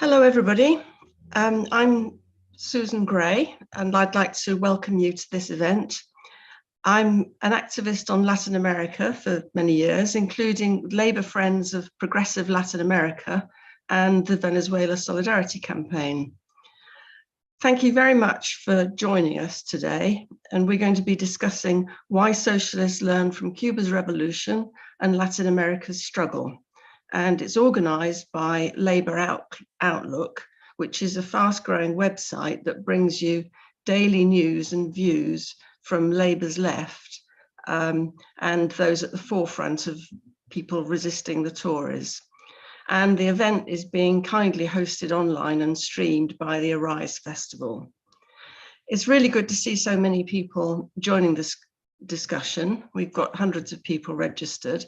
Hello, everybody. I'm Susan Gray, and I'd like to welcome you to this event. I'm an activist on Latin America for many years, including Labour Friends of Progressive Latin America and the Venezuela Solidarity Campaign. Thank you very much for joining us today, and we're going to be discussing why socialists learn from Cuba's revolution and Latin America's struggle. And it's organised by Labour Outlook, which is a fast-growing website that brings you daily news and views from Labour's left and those at the forefront of people resisting the Tories. And the event is being kindly hosted online and streamed by the Arise Festival. It's really good to see so many people joining this discussion. We've got hundreds of people registered.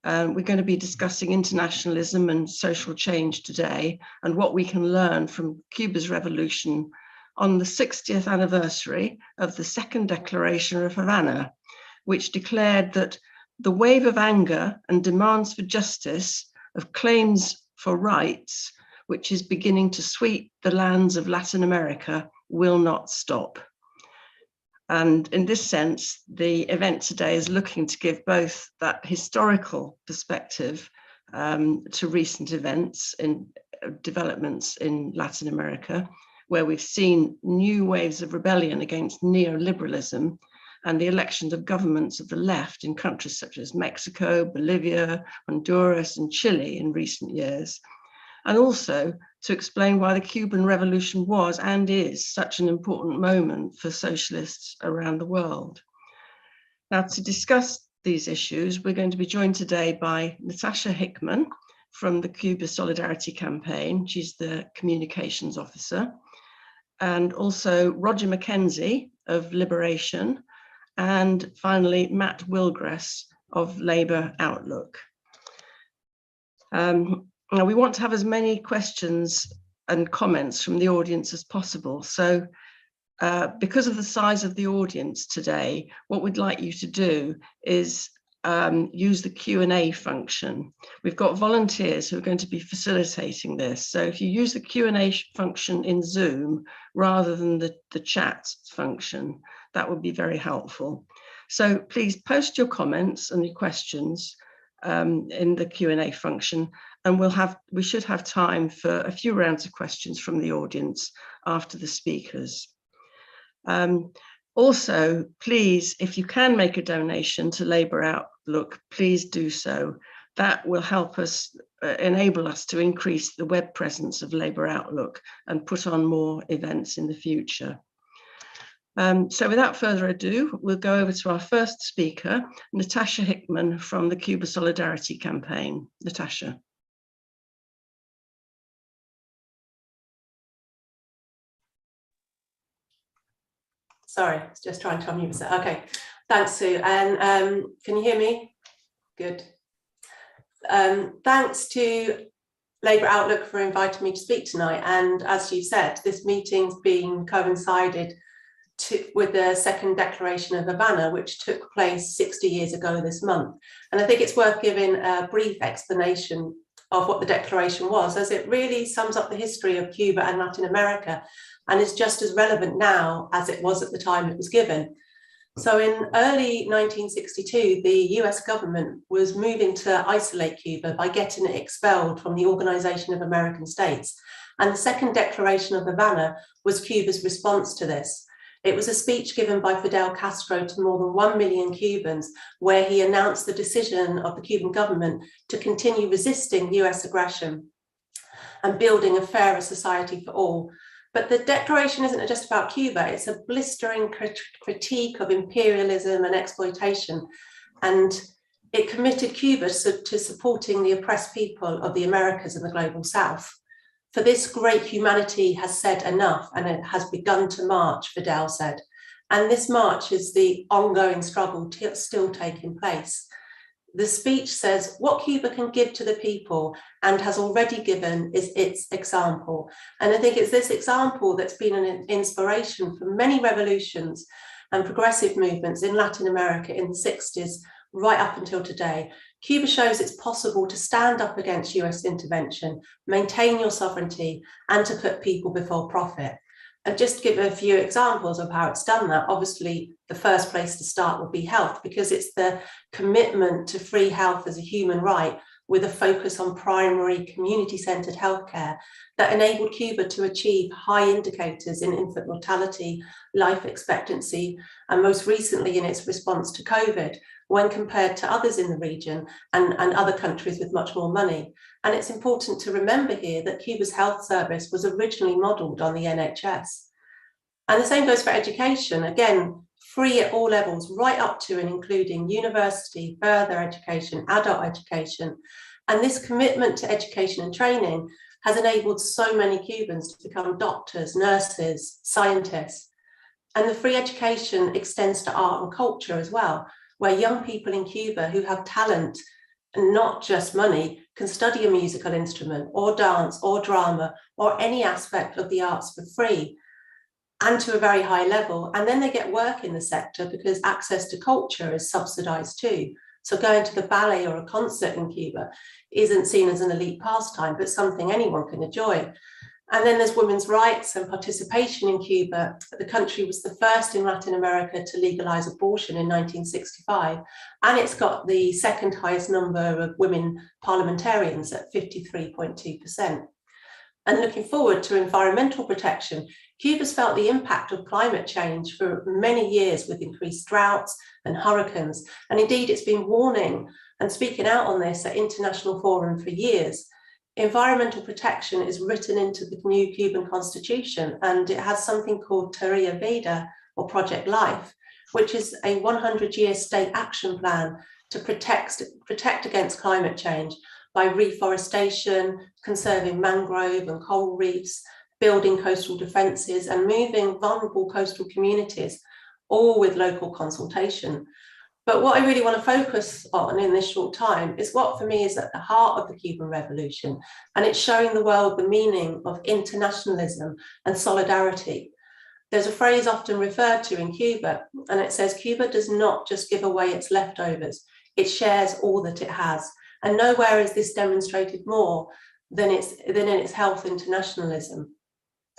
We're going to be discussing internationalism and social change today and what we can learn from Cuba's revolution on the 60th anniversary of the Second Declaration of Havana, which declared that the wave of anger and demands for justice, of claims for rights, which is beginning to sweep the lands of Latin America, will not stop. And in this sense, the event today is looking to give both that historical perspective to recent events and developments in Latin America, where we've seen new waves of rebellion against neoliberalism and the elections of governments of the left in countries such as Mexico, Bolivia, Honduras, and Chile in recent years. And also to explain why the Cuban Revolution was and is such an important moment for socialists around the world. Now, to discuss these issues, we're going to be joined today by Natasha Hickman from the Cuba Solidarity Campaign. She's the communications officer. And also Roger McKenzie of Liberation. And finally, Matt Willgress of Labour Outlook. Now, we want to have as many questions and comments from the audience as possible. So because of the size of the audience today, what we'd like you to do is use the Q&A function. We've got volunteers who are going to be facilitating this. So if you use the Q&A function in Zoom rather than the chat function, that would be very helpful. So please post your comments and your questions in the Q&A function, and we should have time for a few rounds of questions from the audience after the speakers. Also, please, if you can make a donation to Labour Outlook, please do so. That will help us, enable us to increase the web presence of Labour Outlook and put on more events in the future. So without further ado, we'll go over to our first speaker, Natasha Hickman from the Cuba Solidarity Campaign. Natasha. Sorry, just trying to unmute myself. Okay, thanks, Sue. And can you hear me? Good. Thanks to Labour Outlook for inviting me to speak tonight. And as you said, this meeting's been coincided with the Second Declaration of Havana, which took place 60 years ago this month. And I think it's worth giving a brief explanation of what the declaration was, as it really sums up the history of Cuba and Latin America and is just as relevant now as it was at the time it was given. So in early 1962, the US government was moving to isolate Cuba by getting it expelled from the Organization of American States. And the Second Declaration of Havana was Cuba's response to this. It was a speech given by Fidel Castro to more than 1 million Cubans, where he announced the decision of the Cuban government to continue resisting US aggression and building a fairer society for all. But the declaration isn't just about Cuba, it's a blistering critique of imperialism and exploitation. And it committed Cuba to supporting the oppressed people of the Americas and the global South. For this, great humanity has said enough, and it has begun to march, Fidel said. And this march is the ongoing struggle still taking place. The speech says what Cuba can give to the people and has already given is its example. And I think it's this example that's been an inspiration for many revolutions and progressive movements in Latin America in the 60s, right up until today, Cuba shows it's possible to stand up against US intervention, maintain your sovereignty, and to put people before profit. And just to give a few examples of how it's done that, obviously the first place to start would be health, because it's the commitment to free health as a human right with a focus on primary community-centred healthcare that enabled Cuba to achieve high indicators in infant mortality, life expectancy, and most recently in its response to COVID, when compared to others in the region and other countries with much more money. And it's important to remember here that Cuba's health service was originally modelled on the NHS. And the same goes for education. Again, free at all levels, right up to and including university, further education, adult education. And this commitment to education and training has enabled so many Cubans to become doctors, nurses, scientists. And the free education extends to art and culture as well, where young people in Cuba who have talent and not just money can study a musical instrument or dance or drama or any aspect of the arts for free and to a very high level. And then they get work in the sector because access to culture is subsidized too. So going to the ballet or a concert in Cuba isn't seen as an elite pastime, but something anyone can enjoy. And then there's women's rights and participation in Cuba. The country was the first in Latin America to legalize abortion in 1965. And it's got the second highest number of women parliamentarians at 53.2%. And looking forward to environmental protection, Cuba's felt the impact of climate change for many years with increased droughts and hurricanes. And indeed, it's been warning and speaking out on this at international forum for years. Environmental protection is written into the new Cuban constitution, and it has something called Tarea Vida, or Project Life, which is a 100-year state action plan to protect against climate change by reforestation, conserving mangrove and coral reefs, building coastal defences and moving vulnerable coastal communities, all with local consultation. But what I really want to focus on in this short time is what for me is at the heart of the Cuban Revolution, and it's showing the world the meaning of internationalism and solidarity. There's a phrase often referred to in Cuba, and it says, Cuba does not just give away its leftovers, it shares all that it has. And nowhere is this demonstrated more than in its health internationalism.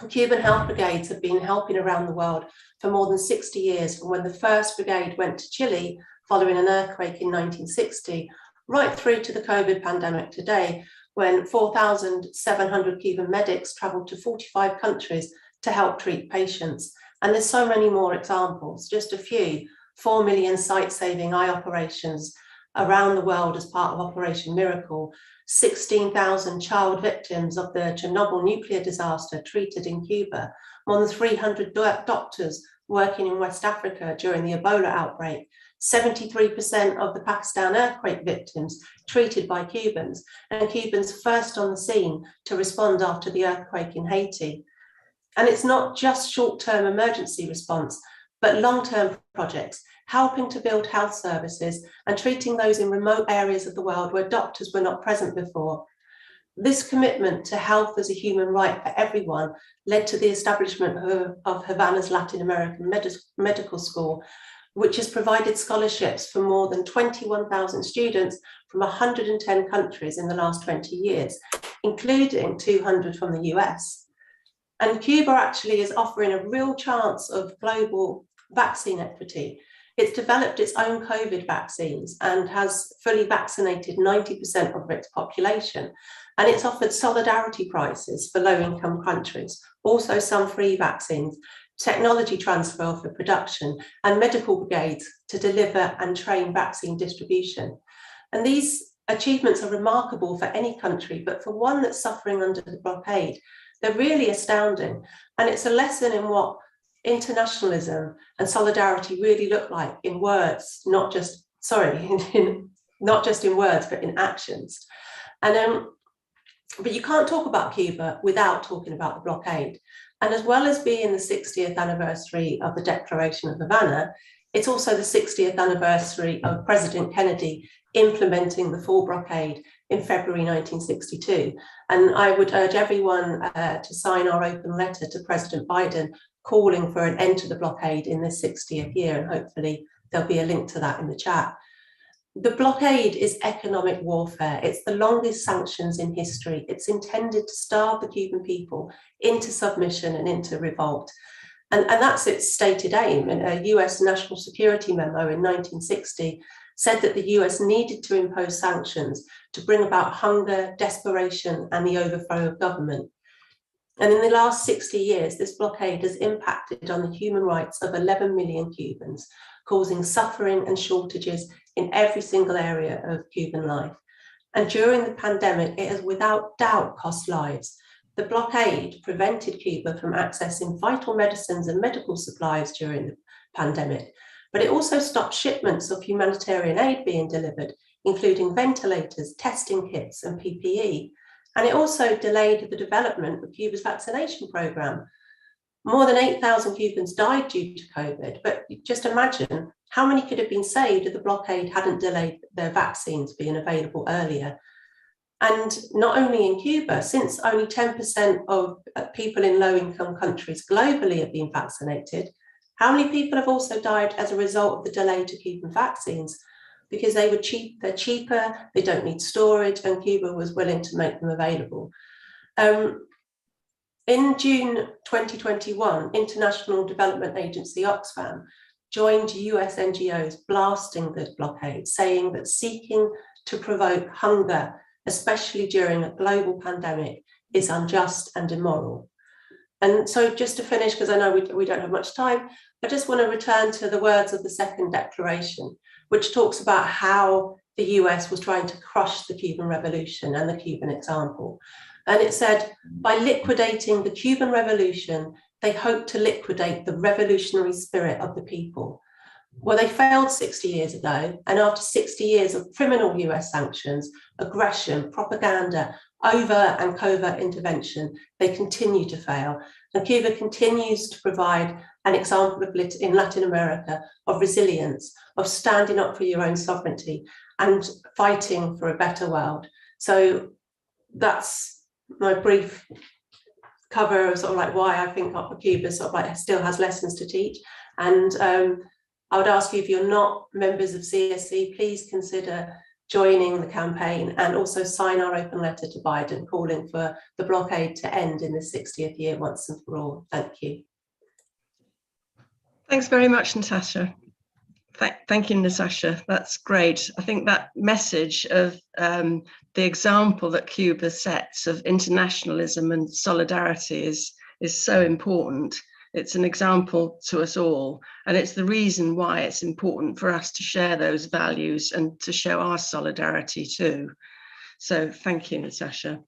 Cuban health brigades have been helping around the world for more than 60 years, from when the first brigade went to Chile following an earthquake in 1960, right through to the COVID pandemic today, when 4,700 Cuban medics traveled to 45 countries to help treat patients. And there's so many more examples, just a few. 4 million sight-saving eye operations around the world as part of Operation Miracle, 16,000 child victims of the Chernobyl nuclear disaster treated in Cuba, more than 300 doctors working in West Africa during the Ebola outbreak, 73% of the Pakistan earthquake victims treated by Cubans, and Cubans first on the scene to respond after the earthquake in Haiti. And it's not just short-term emergency response, but long-term projects, helping to build health services and treating those in remote areas of the world where doctors were not present before. This commitment to health as a human right for everyone led to the establishment of Havana's Latin American Medical School, which has provided scholarships for more than 21,000 students from 110 countries in the last 20 years, including 200 from the US. And Cuba actually is offering a real chance of global vaccine equity. It's developed its own COVID vaccines and has fully vaccinated 90% of its population. And it's offered solidarity prices for low-income countries, also some free vaccines, technology transfer for production, and medical brigades to deliver and train vaccine distribution. And these achievements are remarkable for any country, but for one that's suffering under the blockade, they're really astounding. And it's a lesson in what internationalism and solidarity really look like in words, not just in words, but in actions. And but you can't talk about Cuba without talking about the blockade. And as well as being the 60th anniversary of the Declaration of Havana, it's also the 60th anniversary of President Kennedy implementing the full blockade in February 1962. And I would urge everyone to sign our open letter to President Biden calling for an end to the blockade in this 60th year, and hopefully there'll be a link to that in the chat. The blockade is economic warfare. It's the longest sanctions in history. It's intended to starve the Cuban people into submission and into revolt. And that's its stated aim. And a US national security memo in 1960 said that the US needed to impose sanctions to bring about hunger, desperation, and the overthrow of government. And in the last 60 years, this blockade has impacted on the human rights of 11 million Cubans, causing suffering and shortages in every single area of Cuban life. And during the pandemic, it has without doubt cost lives. The blockade prevented Cuba from accessing vital medicines and medical supplies during the pandemic, but it also stopped shipments of humanitarian aid being delivered, including ventilators, testing kits, and PPE. And it also delayed the development of Cuba's vaccination program. More than 8,000 Cubans died due to COVID, but just imagine how many could have been saved if the blockade hadn't delayed their vaccines being available earlier. And not only in Cuba, since only 10% of people in low-income countries globally have been vaccinated, how many people have also died as a result of the delay to Cuban vaccines? Because they're cheaper, they don't need storage, and Cuba was willing to make them available. In June 2021, International Development Agency Oxfam joined US NGOs blasting the blockade, saying that seeking to provoke hunger, especially during a global pandemic, is unjust and immoral. And so just to finish, because I know we don't have much time, I just want to return to the words of the second declaration, which talks about how the US was trying to crush the Cuban Revolution and the Cuban example. And it said, by liquidating the Cuban Revolution, they hoped to liquidate the revolutionary spirit of the people. Well, they failed 60 years ago, and after 60 years of criminal US sanctions, aggression, propaganda, overt and covert intervention, they continue to fail. And Cuba continues to provide an example of in Latin America of resilience, of standing up for your own sovereignty and fighting for a better world. So that's my brief cover of sort of like why I think Cuba sort of like still has lessons to teach. And I would ask you, if you're not members of CSC, please consider joining the campaign and also sign our open letter to Biden calling for the blockade to end in the 60th year once and for all. Thank you. Thanks very much, Natasha. Thank you, Natasha. That's great. I think that message of the example that Cuba sets of internationalism and solidarity is so important. It's an example to us all, and it's the reason why it's important for us to share those values and to show our solidarity too. So thank you, Natasha.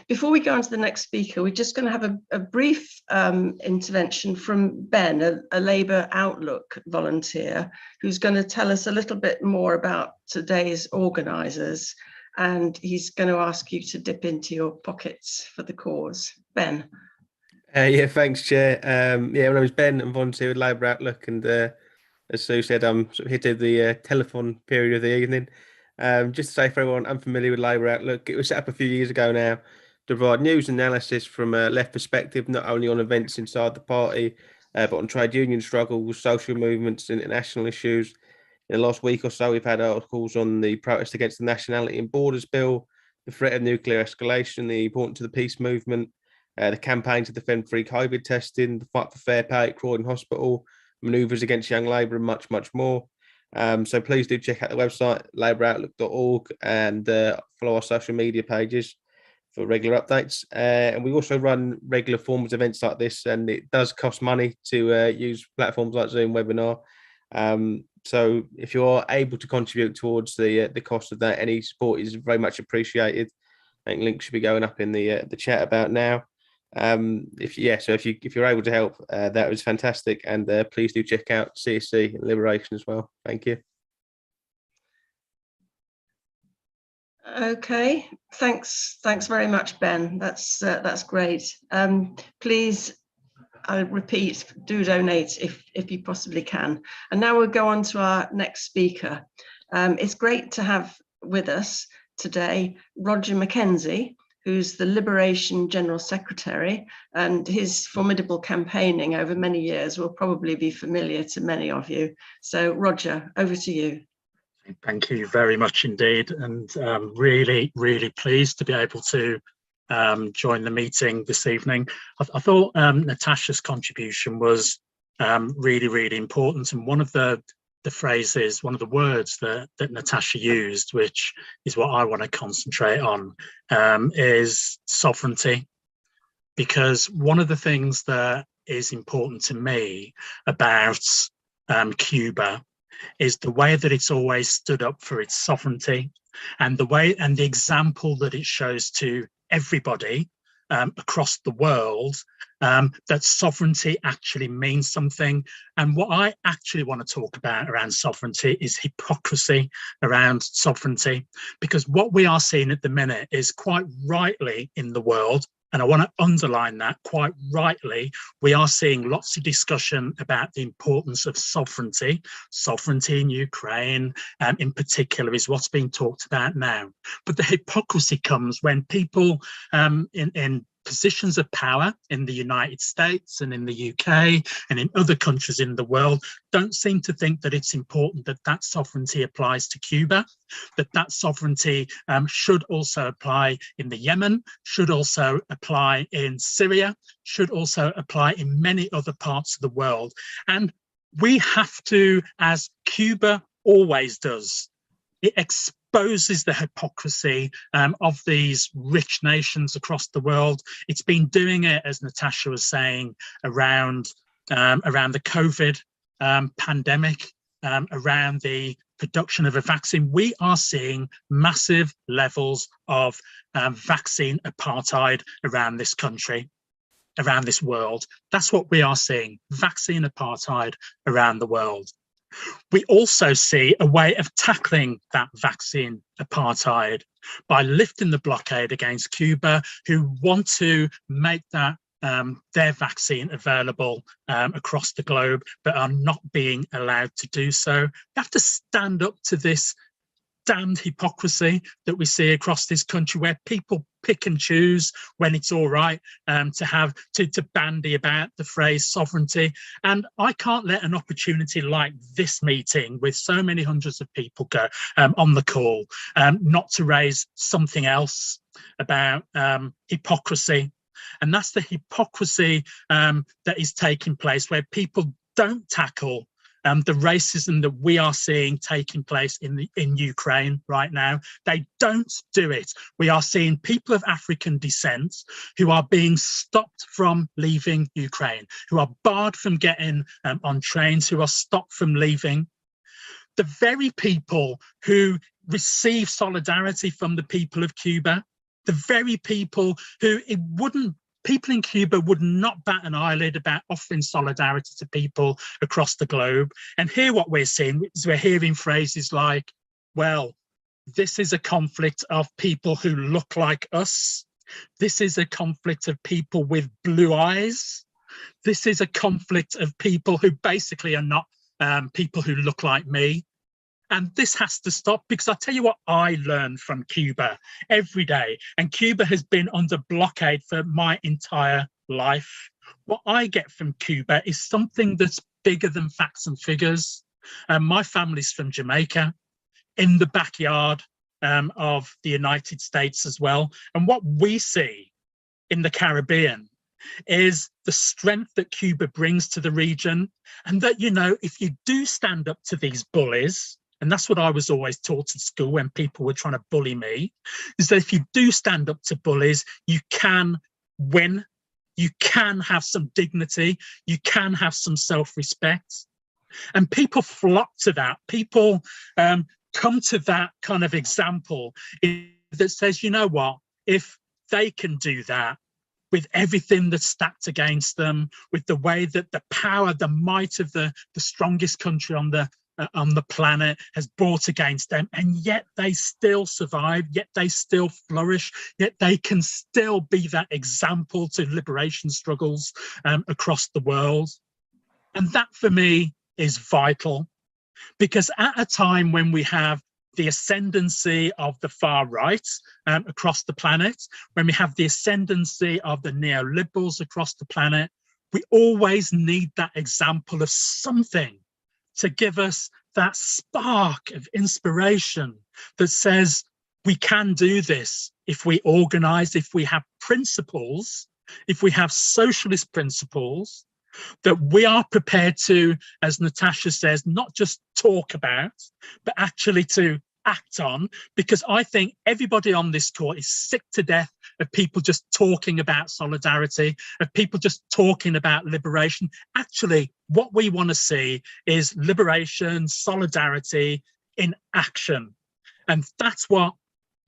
Before we go on to the next speaker, we're just going to have a brief intervention from Ben, a Labour Outlook volunteer, who's going to tell us a little bit more about today's organisers, and he's going to ask you to dip into your pockets for the cause. Ben. Yeah, thanks, Chair. My name is Ben. I'm volunteer with Labour Outlook, and as Sue said, I'm sort of hitting the telephone period of the evening. Just to say for everyone unfamiliar with Labour Outlook, it was set up a few years ago now to provide news and analysis from a left perspective, not only on events inside the party, but on trade union struggles, social movements, and international issues. In the last week or so, we've had articles on the protest against the Nationality and Borders Bill, the threat of nuclear escalation, the importance of the peace movement, the campaign to defend free COVID testing, the fight for fair pay at Croydon Hospital, manoeuvres against young Labour, and much, much more. So please do check out the website, labouroutlook.org, and follow our social media pages for regular updates. And we also run regular forms of events like this, and it does cost money to use platforms like Zoom webinar. So if you are able to contribute towards the cost of that, any support is very much appreciated. I think links should be going up in the chat about now. If you're able to help, that was fantastic, and please do check out CSC and Liberation as well. Thank you. Okay, thanks very much, Ben. That's great. Please, I repeat, do donate if you possibly can. And now we'll go on to our next speaker. It's great to have with us today Roger McKenzie, who's the Liberation General Secretary, and his formidable campaigning over many years will probably be familiar to many of you. So Roger, over to you. Thank you very much indeed, and really, really pleased to be able to join the meeting this evening. I thought Natasha's contribution was really, really important, and one of the phrases, one of the words that Natasha used, which is what I want to concentrate on, is sovereignty. Because one of the things that is important to me about Cuba is the way that it's always stood up for its sovereignty, and the way and the example that it shows to everybody across the world, that sovereignty actually means something. And what I actually want to talk about around sovereignty is hypocrisy around sovereignty, because what we are seeing at the minute is, quite rightly in the world, and I want to underline that, quite rightly, we are seeing lots of discussion about the importance of sovereignty. Sovereignty in Ukraine, in particular, is what's being talked about now. But the hypocrisy comes when people in positions of power in the United States and in the UK and in other countries in the world don't seem to think that it's important that that sovereignty applies to Cuba, that sovereignty should also apply in the Yemen, should also apply in Syria, should also apply in many other parts of the world. And we have to, as Cuba always does, it exposes the hypocrisy of these rich nations across the world. It's been doing it, as Natasha was saying, around the COVID pandemic, around the production of a vaccine. We are seeing massive levels of vaccine apartheid around this country, around this world. That's what we are seeing, vaccine apartheid around the world. We also see a way of tackling that vaccine apartheid by lifting the blockade against Cuba, who want to make that their vaccine available across the globe, but are not being allowed to do so. We have to stand up to this damned hypocrisy that we see across this country, where people pick and choose when it's all right to bandy about the phrase sovereignty. And I can't let an opportunity like this meeting, with so many hundreds of people go on the call, not to raise something else about hypocrisy. And that's the hypocrisy that is taking place, where people don't tackle the racism that we are seeing taking place in Ukraine right now. They don't do it. We are seeing people of African descent who are being stopped from leaving Ukraine, who are barred from getting on trains, who are stopped from leaving. The very people who receive solidarity from the people of Cuba, the very people who people in Cuba would not bat an eyelid about offering solidarity to people across the globe. And here what we're seeing is we're hearing phrases like, well, this is a conflict of people who look like us. This is a conflict of people with blue eyes. This is a conflict of people who basically are not people who look like me. And this has to stop, because I'll tell you what I learn from Cuba every day. And Cuba has been under blockade for my entire life. What I get from Cuba is something that's bigger than facts and figures. My family's from Jamaica, in the backyard of the United States as well. And what we see in the Caribbean is the strength that Cuba brings to the region. And that, you know, if you do stand up to these bullies, and that's what I was always taught at school when people were trying to bully me, is that if you do stand up to bullies, you can win, you can have some dignity, you can have some self-respect. And people flock to that. People come to that kind of example that says, you know what, if they can do that, with everything that's stacked against them, with the way that the power, the might of the strongest country on the planet has brought against them, and yet they still survive, yet they still flourish, yet they can still be that example to liberation struggles across the world. And that for me is vital, because at a time when we have the ascendancy of the far right across the planet, when we have the ascendancy of the neoliberals across the planet, we always need that example of something to give us that spark of inspiration that says we can do this if we organize, if we have principles, if we have socialist principles that we are prepared to, as Natasha says, not just talk about, but actually to act on, because I think everybody on this call is sick to death of people just talking about solidarity, of people just talking about liberation. Actually, what we want to see is liberation, solidarity in action. And that's what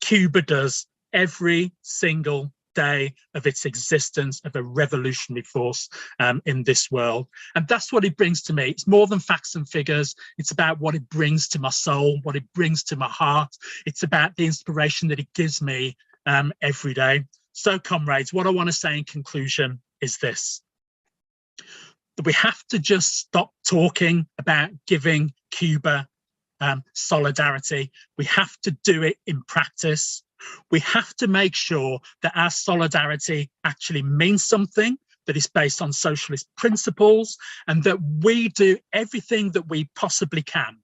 Cuba does every single day of its existence, of a revolutionary force in this world. And that's what it brings to me. It's more than facts and figures. It's about what it brings to my soul, what it brings to my heart. It's about the inspiration that it gives me every day. So, comrades, what I want to say in conclusion is this: that we have to just stop talking about giving Cuba solidarity. We have to do it in practice. We have to make sure that our solidarity actually means something, that is based on socialist principles, and that we do everything that we possibly can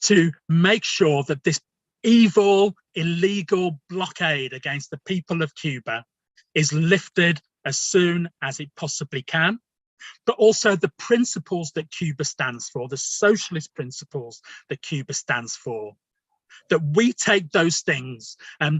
to make sure that this evil, illegal blockade against the people of Cuba is lifted as soon as it possibly can. But also the principles that Cuba stands for, the socialist principles that Cuba stands for, that we take those things,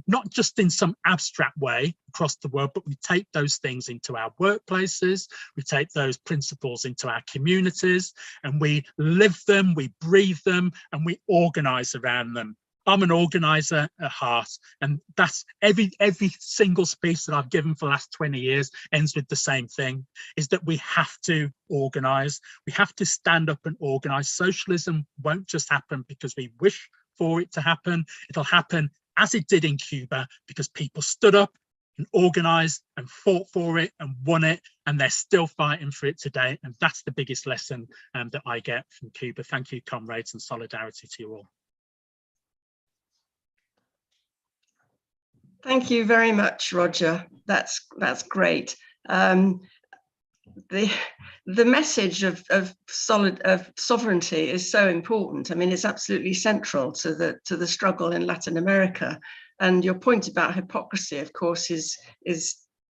not just in some abstract way across the world, but we take those things into our workplaces, we take those principles into our communities, and we live them, we breathe them, and we organise around them. I'm an organiser at heart, and that's every single speech that I've given for the last 20 years ends with the same thing, is that we have to organise. We have to stand up and organise. Socialism won't just happen because we wish for it to happen. It'll happen as it did in Cuba because people stood up and organised and fought for it and won it, and they're still fighting for it today. And that's the biggest lesson that I get from Cuba. Thank you, comrades, and solidarity to you all. Thank you very much, Roger. That's great. The message of sovereignty is so important. I mean, it's absolutely central to the struggle in Latin America. And your point about hypocrisy, of course, is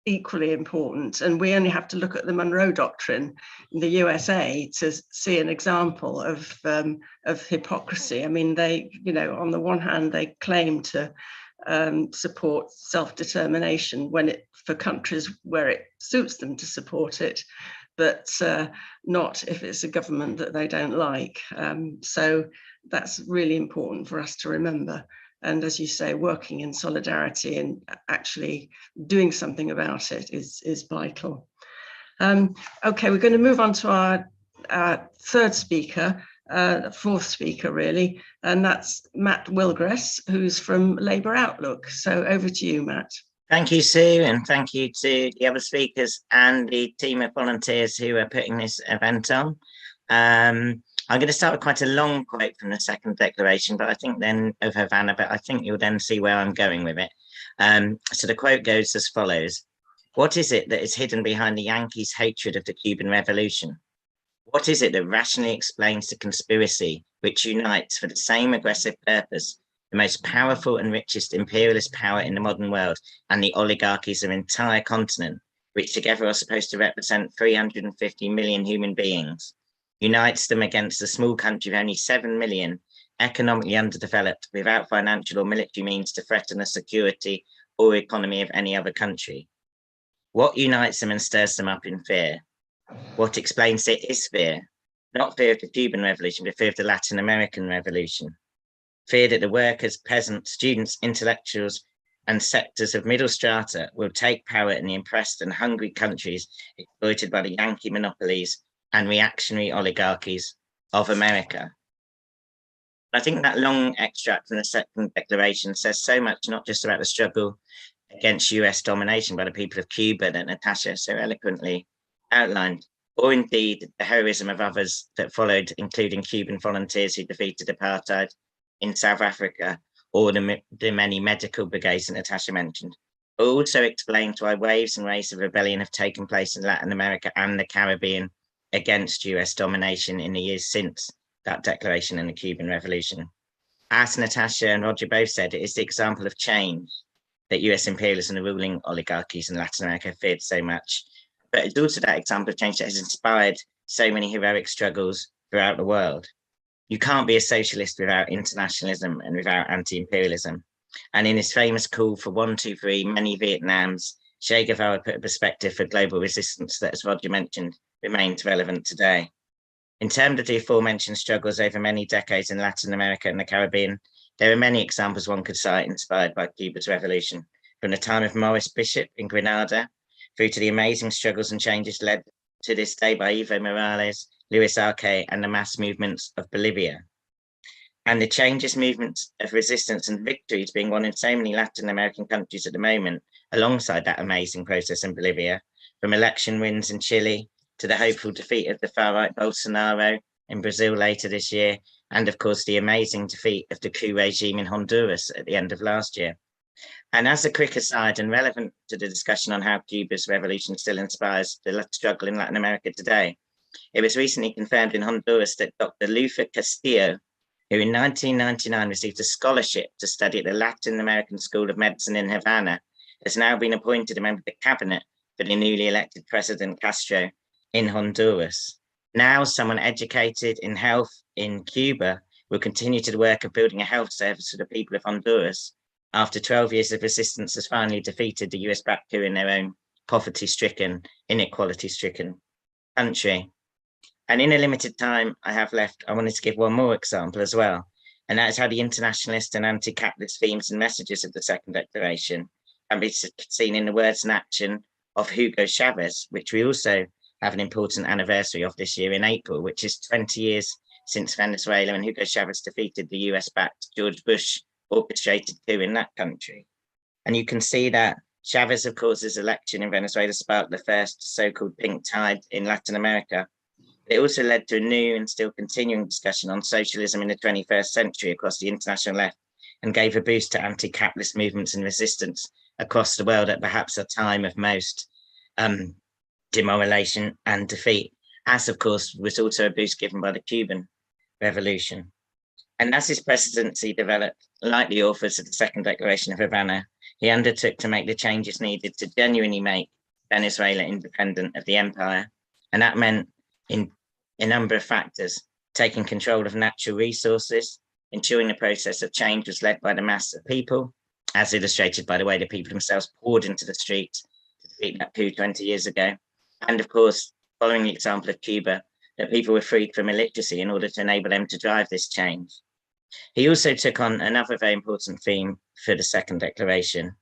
equally important. And we only have to look at the Monroe Doctrine in the USA to see an example of hypocrisy. I mean, they, on the one hand, they claim to support self-determination for countries where it suits them to support it, but not if it's a government that they don't like. So that's really important for us to remember. And as you say, working in solidarity and actually doing something about it is vital. Okay, we're going to move on to our third speaker, fourth speaker really, and that's Matt Willgress, who's from Labour Outlook. So over to you, Matt. Thank you, Sue, and thank you to the other speakers and the team of volunteers who are putting this event on. I'm going to start with quite a long quote from the second declaration, but I think then of Havana, but I think you'll then see where I'm going with it. So the quote goes as follows: "What is it that is hidden behind the Yankees' hatred of the Cuban Revolution? What is it that rationally explains the conspiracy which unites for the same aggressive purpose the most powerful and richest imperialist power in the modern world and the oligarchies of an entire continent, which together are supposed to represent 350 million human beings, unites them against a small country of only 7 million, economically underdeveloped, without financial or military means to threaten the security or economy of any other country? What unites them and stirs them up in fear? What explains it is fear, not fear of the Cuban Revolution, but fear of the Latin American Revolution. Fear that the workers, peasants, students, intellectuals, and sectors of middle strata will take power in the oppressed and hungry countries exploited by the Yankee monopolies and reactionary oligarchies of America." I think that long extract from the second declaration says so much, not just about the struggle against US domination by the people of Cuba that Natasha so eloquently outlined, or indeed the heroism of others that followed, including Cuban volunteers who defeated apartheid in South Africa, or the many medical brigades that Natasha mentioned. It also explains why waves and waves of rebellion have taken place in Latin America and the Caribbean against US domination in the years since that declaration and the Cuban Revolution. As Natasha and Roger both said, it is the example of change that US imperialism and the ruling oligarchies in Latin America feared so much. But it's also that example of change that has inspired so many heroic struggles throughout the world. You can't be a socialist without internationalism and without anti-imperialism. And in his famous call for 1, 2, 3, many Vietnams, Che Guevara put a perspective for global resistance that, as Roger mentioned, remains relevant today. In terms of the aforementioned struggles over many decades in Latin America and the Caribbean, there are many examples one could cite inspired by Cuba's revolution, from the time of Maurice Bishop in Grenada, through to the amazing struggles and changes led to this day by Evo Morales, Luis Arce, and the mass movements of Bolivia. And the changes, movements of resistance and victories being won in so many Latin American countries at the moment, alongside that amazing process in Bolivia, from election wins in Chile to the hopeful defeat of the far-right Bolsonaro in Brazil later this year, and of course the amazing defeat of the coup regime in Honduras at the end of last year. And as a quick aside and relevant to the discussion on how Cuba's revolution still inspires the struggle in Latin America today, it was recently confirmed in Honduras that Dr. Luther Castillo, who in 1999 received a scholarship to study at the Latin American School of Medicine in Havana, has now been appointed a member of the cabinet for the newly elected President Castro in Honduras. Now, someone educated in health in Cuba will continue to the work of building a health service for the people of Honduras after 12 years of resistance has finally defeated the US-backed coup in their own poverty-stricken, inequality-stricken country. And in a limited time I have left, I wanted to give one more example as well. And that is how the internationalist and anti-capitalist themes and messages of the Second Declaration can be seen in the words and action of Hugo Chavez, which we also have an important anniversary of this year in April, which is 20 years since Venezuela and Hugo Chavez defeated the US-backed George Bush orchestrated coup in that country. And you can see that Chavez, of course, his election in Venezuela sparked the first so-called pink tide in Latin America. It also led to a new and still continuing discussion on socialism in the 21st century across the international left, and gave a boost to anti-capitalist movements and resistance across the world at perhaps a time of most demoralization and defeat, as of course was also a boost given by the Cuban Revolution. And as his presidency developed, like the authors of the Second Declaration of Havana, he undertook to make the changes needed to genuinely make Venezuela independent of the empire. And that meant in a number of factors, taking control of natural resources, ensuring the process of change was led by the mass of people, as illustrated by the way the people themselves poured into the streets to defeat that coup 20 years ago. And of course, following the example of Cuba, that people were freed from illiteracy in order to enable them to drive this change. He also took on another very important theme for the Second Declaration,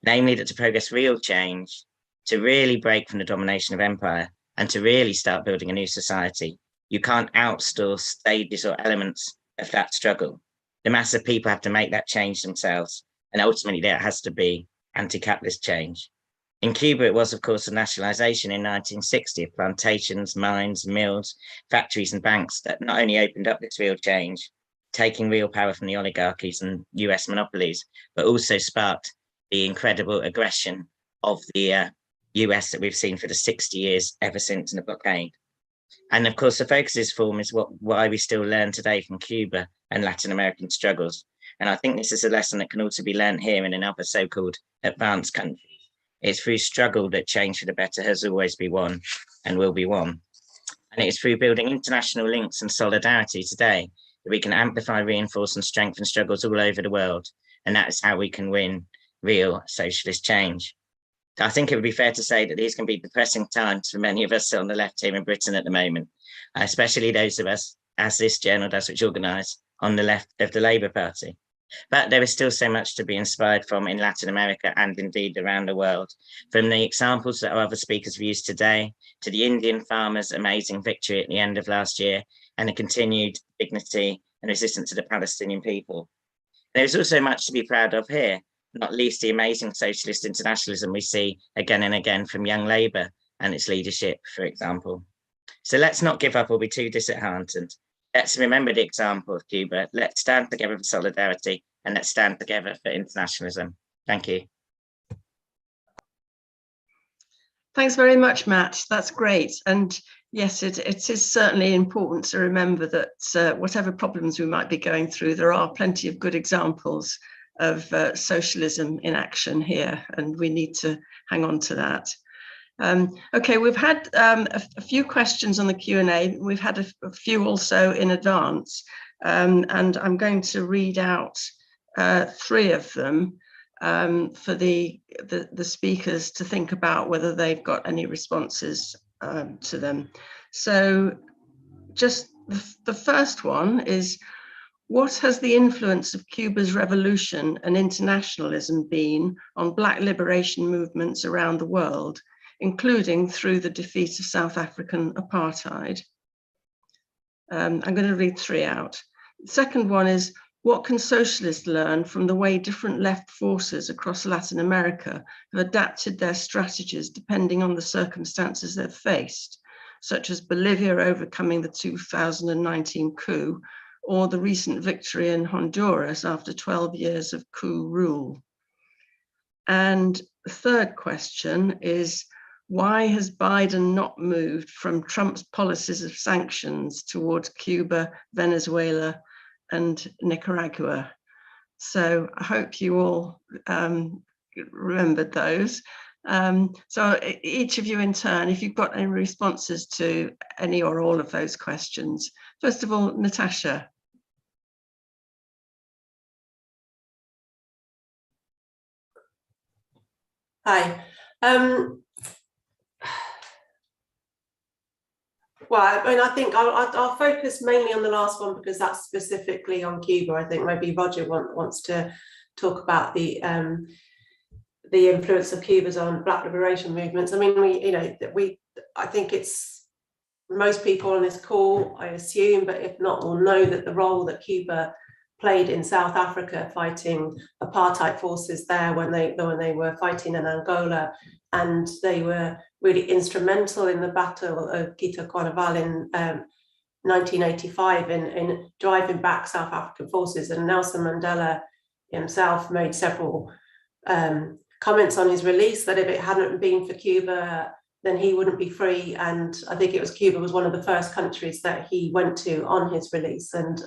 namely that to progress real change, to really break from the domination of empire, and to really start building a new society, you can't outsource stages or elements of that struggle. The mass of people have to make that change themselves, and ultimately there has to be anti-capitalist change. In Cuba, it was, of course, the nationalization in 1960 of plantations, mines, mills, factories, and banks that not only opened up this real change, taking real power from the oligarchies and US monopolies, but also sparked the incredible aggression of the US that we've seen for the 60 years ever since the blockade. And of course, the focus of this forum is why we still learn today from Cuba and Latin American struggles. And I think this is a lesson that can also be learned here and in other so-called advanced countries. It's through struggle that change for the better has always been won and will be won. And it is through building international links and solidarity today that we can amplify, reinforce, and strengthen struggles all over the world. And that is how we can win real socialist change. I think it would be fair to say that these can be depressing times for many of us on the left here in Britain at the moment, especially those of us, as this journal does, which organise on the left of the Labour Party. But there is still so much to be inspired from in Latin America and indeed around the world, from the examples that our other speakers have used today, to the Indian farmers' amazing victory at the end of last year, and the continued dignity and resistance to the Palestinian people. There's also much to be proud of here, not least the amazing socialist internationalism we see again and again from Young Labour and its leadership, for example. So let's not give up or be too disheartened. Let's remember the example of Cuba. Let's stand together for solidarity, and let's stand together for internationalism. Thank you. Thanks very much, Matt. That's great. And Yes, it is certainly important to remember that whatever problems we might be going through, there are plenty of good examples of socialism in action here, and we need to hang on to that. Okay, we've had a few questions on the Q&A. We've had a few also in advance, and I'm going to read out 3 of them for the speakers to think about whether they've got any responses to them. So just the first one is, what has the influence of Cuba's revolution and internationalism been on Black liberation movements around the world, including through the defeat of South African apartheid? I'm going to read 3 out. The second one is, what can socialists learn from the way different left forces across Latin America have adapted their strategies depending on the circumstances they've faced, such as Bolivia overcoming the 2019 coup, or the recent victory in Honduras after 12 years of coup rule? And the third question is, why has Biden not moved from Trump's policies of sanctions towards Cuba, Venezuela, and Nicaragua? So I hope you all remembered those. So each of you in turn, if you've got any responses to any or all of those questions. First of all, Natasha. Hi. Well, I mean, I think I'll focus mainly on the last one because that's specifically on Cuba. I think maybe Roger wants to talk about the influence of Cuba's on Black liberation movements. I mean, I think it's most people on this call, I assume, but if not, will know that the role that Cuba played in South Africa fighting apartheid forces there when they were fighting in Angola, and they were really instrumental in the Battle of Quito Carnaval in 1985 in driving back South African forces. And Nelson Mandela himself made several comments on his release that if it hadn't been for Cuba, then he wouldn't be free. And I think it was Cuba was one of the first countries that he went to on his release. And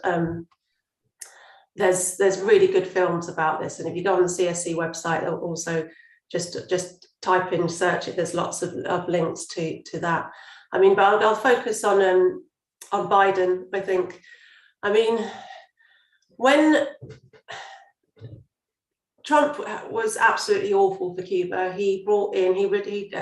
there's really good films about this. And if you go on the CSC website, also just type in, search it, there's lots of links to that. I mean, but I'll focus on Biden, I think. I mean, when Trump was absolutely awful for Cuba, he brought in, he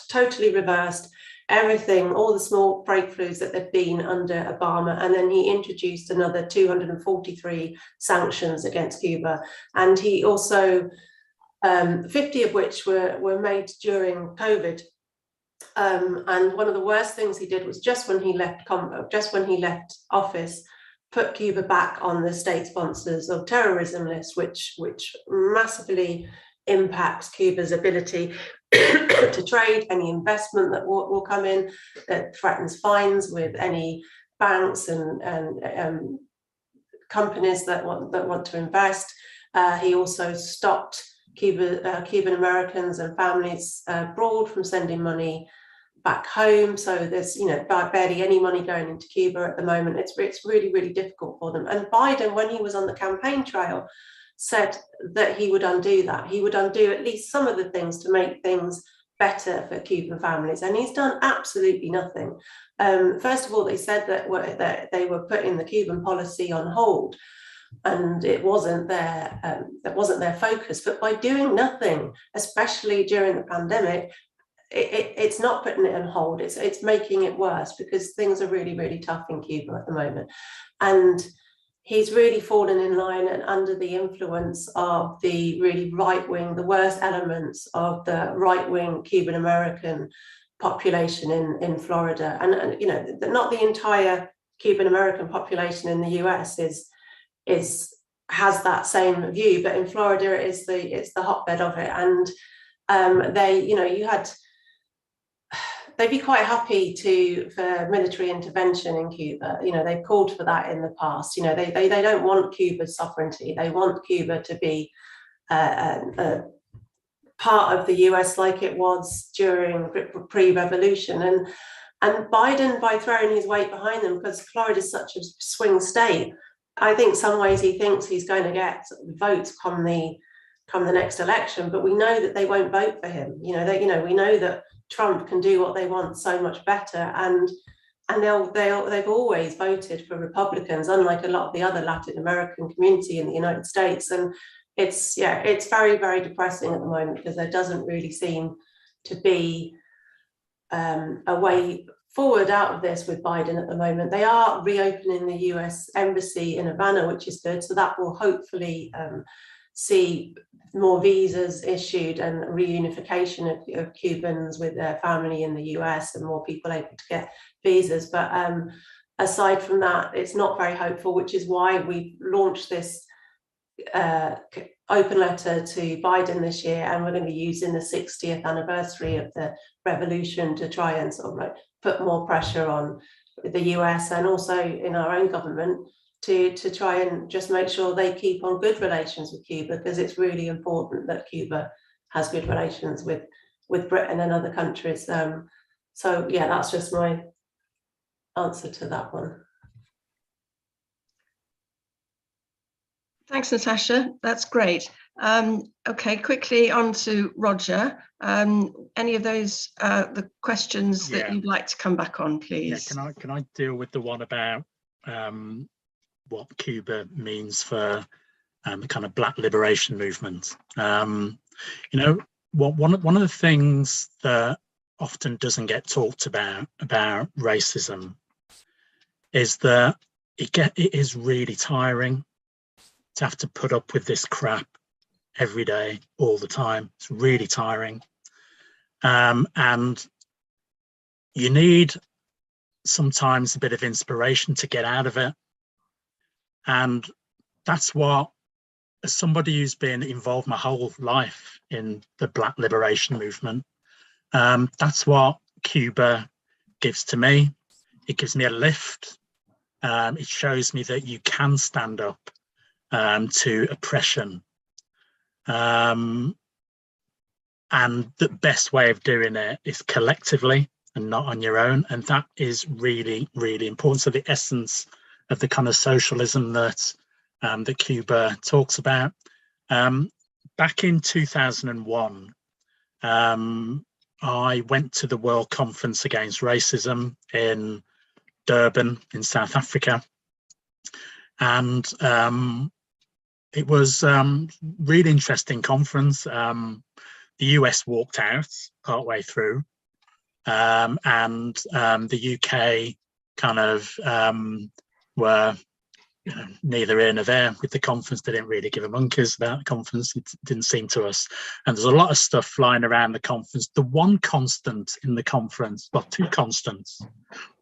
totally reversed everything, all the small breakthroughs that there'd been under Obama, and then he introduced another 243 sanctions against Cuba. And he also 50 of which were made during COVID. And one of the worst things he did was just when he left office, put Cuba back on the state sponsors of terrorism list, which massively impacts Cuba's ability to trade, any investment that will come in, that threatens fines with any banks and companies that want to invest. He also stopped Cuban Americans and families abroad from sending money back home. So there's barely any money going into Cuba at the moment. It's really, really difficult for them. And Biden, when he was on the campaign trail, said that he would undo that. He would undo at least some of the things to make things better for Cuban families. And he's done absolutely nothing. First of all, they said that they were putting the Cuban policy on hold, and it wasn't their focus. But by doing nothing, especially during the pandemic, it's not putting it on hold. It's making it worse, because things are really, really tough in Cuba at the moment. And he's really fallen in line and under the influence of the really right-wing, the worst elements of the right-wing Cuban American population in Florida. And not the entire Cuban American population in the US has that same view, but in Florida it's the hotbed of it. And they'd be quite happy for military intervention in Cuba. They've called for that in the past. They don't want Cuba's sovereignty. They want Cuba to be a part of the US like it was during pre-revolution. And And Biden, by throwing his weight behind them, because Florida is such a swing state, I think some ways he thinks he's going to get votes come the next election, but we know that they won't vote for him. We know that Trump can do what they want so much better, and they've always voted for Republicans, unlike a lot of the other Latin American community in the United States. And it's very, very depressing at the moment, because there doesn't really seem to be a way forward out of this with Biden at the moment. They are reopening the US embassy in Havana, which is good. So that will hopefully see more visas issued and reunification of Cubans with their family in the US, and more people able to get visas. But aside from that, it's not very hopeful, which is why we launched this open letter to Biden this year, and we're going to be using the 60th anniversary of the revolution to try and sort of like put more pressure on the US and also in our own government to try and just make sure they keep on good relations with Cuba, because it's really important that Cuba has good relations with Britain and other countries. So yeah, that's just my answer to that one. Thanks, Natasha. That's great. Okay, quickly on to Roger. Any of those the questions that you'd like to come back on, please? Yeah, can I deal with the one about what Cuba means for the kind of Black liberation movement? One of the things that often doesn't get talked about racism is that it is really tiring to have to put up with this crap every day, all the time. It's really tiring. And you need sometimes a bit of inspiration to get out of it. And that's what, as somebody who's been involved my whole life in the Black liberation movement, that's what Cuba gives to me. It gives me a lift. It shows me that you can stand up to oppression. And the best way of doing it is collectively and not on your own. And that is really, really important. So the essence of the kind of socialism that that Cuba talks about. Back in 2001, I went to the World Conference Against Racism in Durban in South Africa. And it was a really interesting conference. The US walked out partway through, and the UK kind of were neither here nor there with the conference. They didn't really give a monkeys about the conference. It didn't seem to us. And there's a lot of stuff flying around the conference. The one constant in the conference, well, two constants.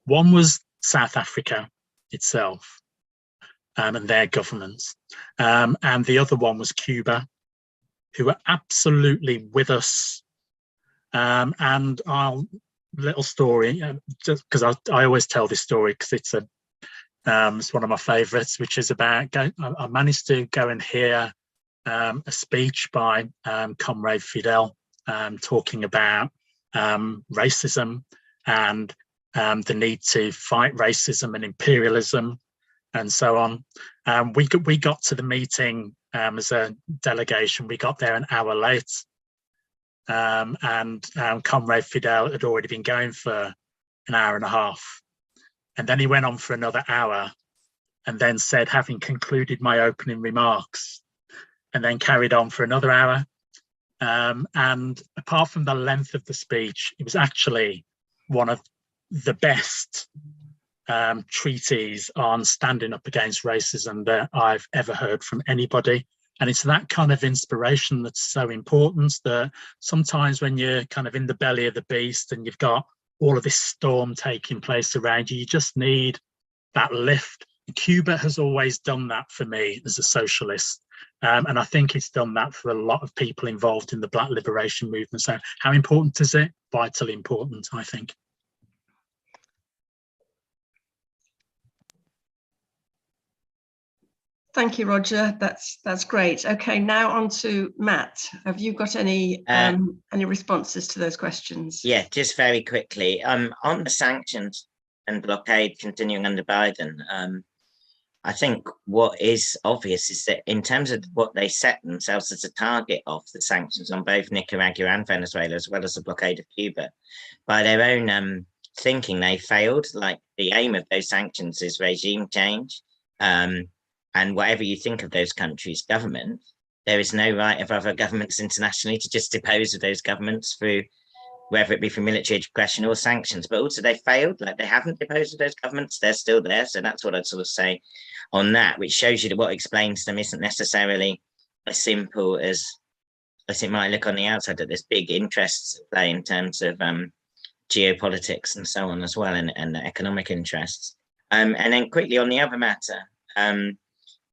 One was South Africa itself and their governments. And the other one was Cuba, who were absolutely with us. And our little story, just because I always tell this story because it's one of my favorites, which is about I managed to go and hear a speech by Comrade Fidel talking about racism and the need to fight racism and imperialism and so on. We got to the meeting as a delegation. We got there an hour late, and Comrade Fidel had already been going for an hour and a half. And then he went on for another hour and then said, having concluded my opening remarks, and then carried on for another hour. And apart from the length of the speech, it was actually one of the best treaties on standing up against racism that I've ever heard from anybody. And it's that kind of inspiration that's so important, that sometimes when you're kind of in the belly of the beast and you've got all of this storm taking place around you, you just need that lift. Cuba has always done that for me as a socialist. And I think it's done that for a lot of people involved in the Black liberation movement. So how important is it? Vitally important, I think. Thank you, Roger. That's great. Okay, now on to Matt. Have you got any responses to those questions? Yeah, just very quickly. On the sanctions and blockade continuing under Biden, I think what is obvious is that in terms of what they set themselves as a target of the sanctions on both Nicaragua and Venezuela, as well as the blockade of Cuba, by their own thinking, they failed. Like, the aim of those sanctions is regime change. And whatever you think of those countries' government, there is no right of other governments internationally to just depose of those governments through, whether it be through military aggression or sanctions. But also they failed, like, they haven't deposed of those governments, they're still there. So that's what I'd sort of say on that, which shows you that what explains them isn't necessarily as simple as it might look on the outside, that there's big interests at play in terms of geopolitics and so on as well, and economic interests. And then quickly on the other matter,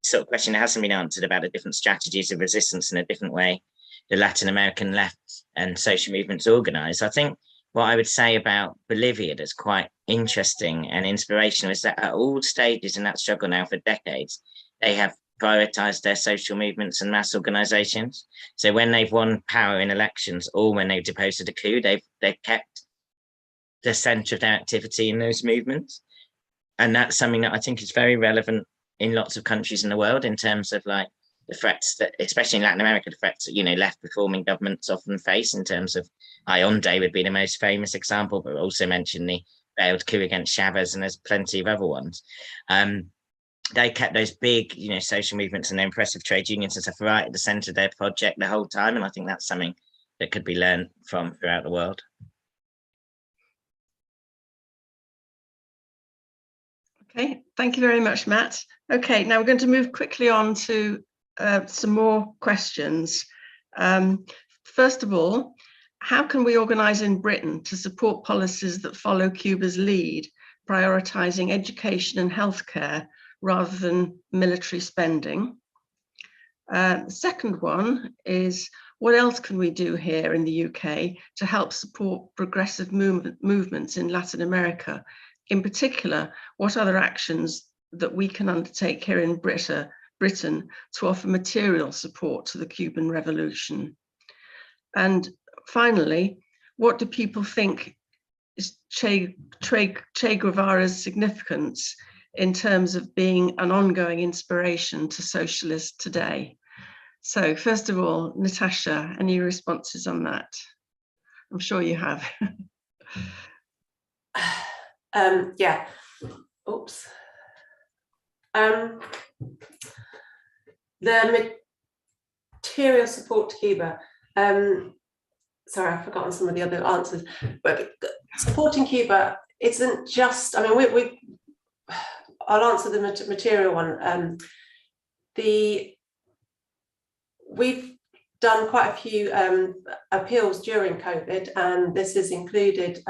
sort of question that hasn't been answered about the different strategies of resistance in a different way the Latin American left and social movements organize. I think what I would say about Bolivia that's quite interesting and inspirational is that at all stages in that struggle now for decades, they have prioritized their social movements and mass organizations. So when they've won power in elections or when they've deposed a coup, they've kept the center of their activity in those movements. And that's something that I think is very relevant in lots of countries in the world, in terms of like the threats that, especially in Latin America, the threats that, you know, left performing governments often face, in terms of Allende would be the most famous example, but also mention the failed coup against Chavez, and there's plenty of other ones. They kept those big, you know, social movements and their impressive trade unions and stuff right at the center of their project the whole time. And I think that's something that could be learned from throughout the world. Okay, thank you very much, Matt. Okay, now we're going to move quickly on to some more questions. First of all, how can we organise in Britain to support policies that follow Cuba's lead, prioritising education and healthcare rather than military spending? The second one is, what else can we do here in the UK to help support progressive movements in Latin America? In particular, what other actions that we can undertake here in Britain to offer material support to the Cuban Revolution? And finally, what do people think is Che Guevara's significance in terms of being an ongoing inspiration to socialists today? So first of all, Natasha, any responses on that? I'm sure you have. Yeah. Oops. The material support to Cuba. Sorry, I've forgotten some of the other answers. But supporting Cuba isn't just, I mean, I'll answer the material one. We've done quite a few appeals during COVID, and this has included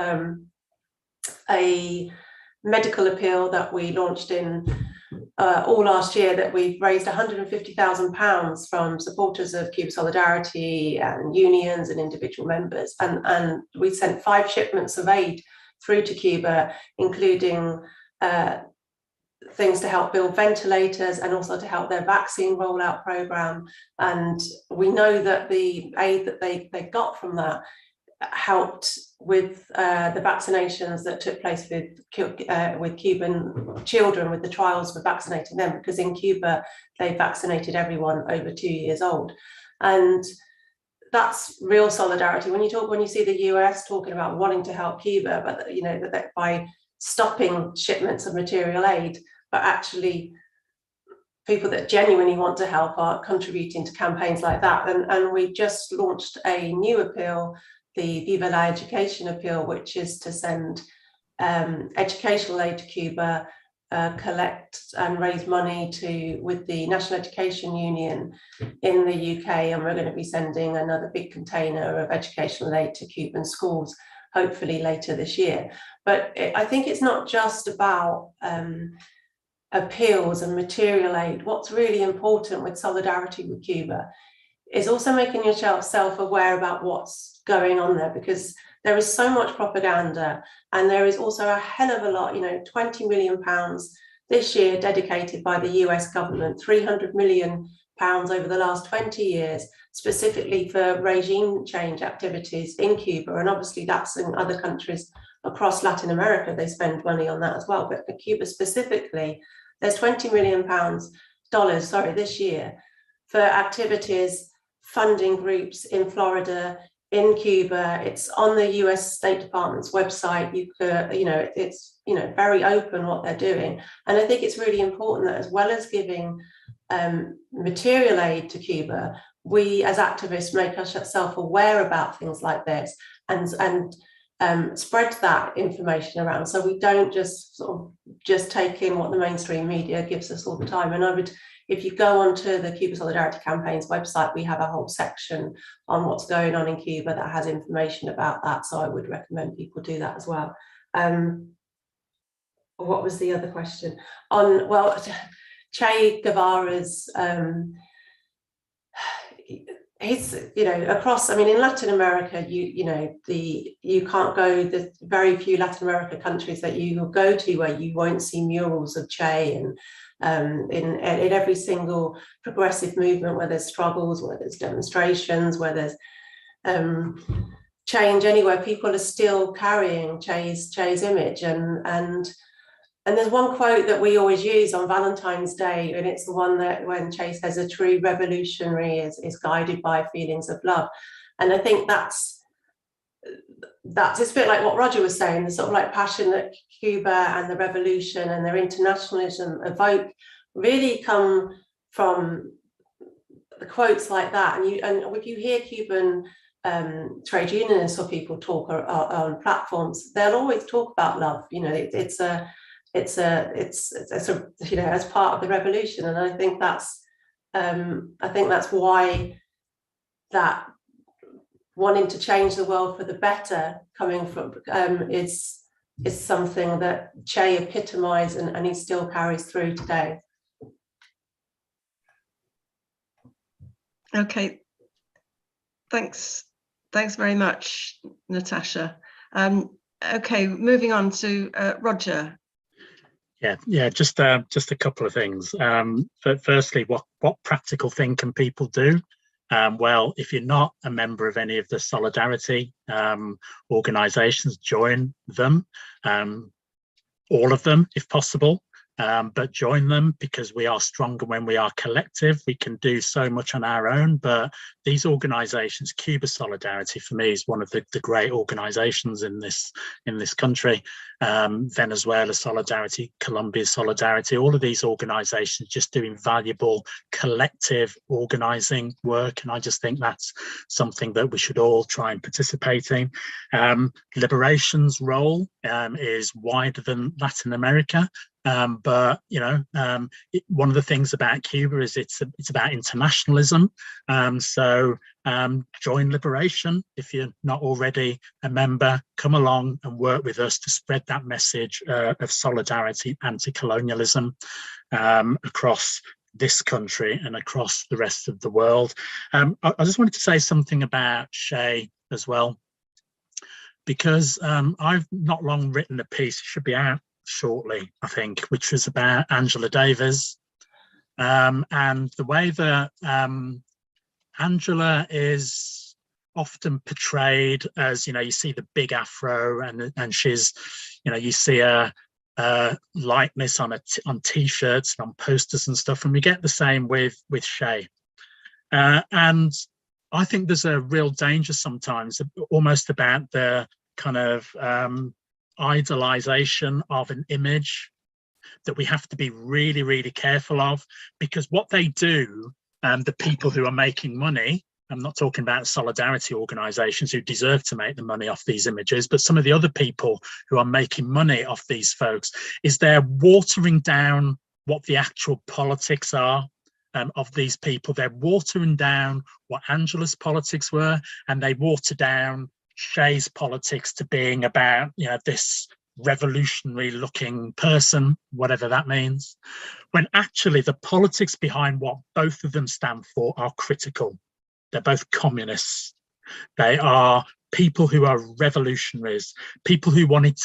a medical appeal that we launched in all last year, that we've raised £150,000 from supporters of Cuba Solidarity and unions and individual members, and we sent 5 shipments of aid through to Cuba, including things to help build ventilators and also to help their vaccine rollout program. And we know that the aid that they got from that helped with the vaccinations that took place with Cuban children, with the trials for vaccinating them, because in Cuba they vaccinated everyone over 2 years old. And that's real solidarity. When you see the US talking about wanting to help Cuba, but you know, that by stopping shipments of material aid, but actually people that genuinely want to help are contributing to campaigns like that. And we just launched a new appeal, the Viva la Education appeal, which is to send educational aid to Cuba, collect and raise money with the National Education Union in the UK, and we're going to be sending another big container of educational aid to Cuban schools, hopefully later this year. But I think it's not just about appeals and material aid. What's really important with solidarity with Cuba is also making yourself self-aware about what's going on there, because there is so much propaganda, and there is also a hell of a lot, you know, £20 million. this year dedicated by the US government, £300 million over the last 20 years, specifically for regime change activities in Cuba. And obviously that's in other countries across Latin America, they spend money on that as well. But for Cuba specifically, there's $20 million this year for activities funding groups in Florida, in Cuba. It's on the US State Department's website. It's very open what they're doing. And I think it's really important that as well as giving material aid to Cuba, we as activists make ourselves aware about things like this and spread that information around, so we don't just take in what the mainstream media gives us all the time. And if you go onto the Cuba Solidarity Campaign's website, we have a whole section on what's going on in Cuba that has information about that. So I would recommend people do that as well. What was the other question? Che Guevara's, he's, across, in Latin America, you can't go, the very few Latin America countries that you will go to where you won't see murals of Che, and in every single progressive movement where there's struggles, where there's demonstrations, where there's change anywhere, people are still carrying Che's image. And there's one quote that we always use on Valentine's Day, and it's the one that when Che says a true revolutionary is guided by feelings of love. And I think that's it's a bit like what Roger was saying, the sort of like passion that Cuba and the revolution and their internationalism evoke really come from the quotes like that. And if you hear Cuban trade unionists or people talk on platforms, they'll always talk about love. It's as part of the revolution. And I think that's why that wanting to change the world for the better coming from is something that Che epitomized and he still carries through today. Okay, thanks very much, Natasha. Okay, moving on to Roger. Yeah, just a couple of things. Firstly, what practical thing can people do? Well, if you're not a member of any of the solidarity organizations, join them, all of them if possible, but join them, because we are stronger when we are collective. We can do so much on our own, but these organizations, Cuba Solidarity for me is one of the great organizations in this country. Venezuela Solidarity, Colombia Solidarity, all of these organizations just doing valuable collective organizing work, and I just think that's something that we should all try and participate in. Liberation's role is wider than Latin America, but one of the things about Cuba is it's about internationalism. So join Liberation if you're not already a member. Come along and work with us to spread that message of solidarity, anti-colonialism across this country and across the rest of the world. I just wanted to say something about Che as well, because I've not long written a piece, it should be out shortly, I think, which was about Angela Davis, and the way that Angela is often portrayed as, you see the big afro, and she's, you see a likeness on t-shirts and on posters and stuff, and we get the same with Che, and I think there's a real danger sometimes, almost about the kind of idolization of an image that we have to be really, really careful of, because what they do, the people who are making money, I'm not talking about solidarity organizations who deserve to make the money off these images, but some of the other people who are making money off these folks, is they're watering down what the actual politics are of these people. They're watering down what Angela's politics were, and they water down Che's politics to being about, this revolutionary looking person, whatever that means, when actually the politics behind what both of them stand for are critical. They're both communists. They are people who are revolutionaries, people who wanted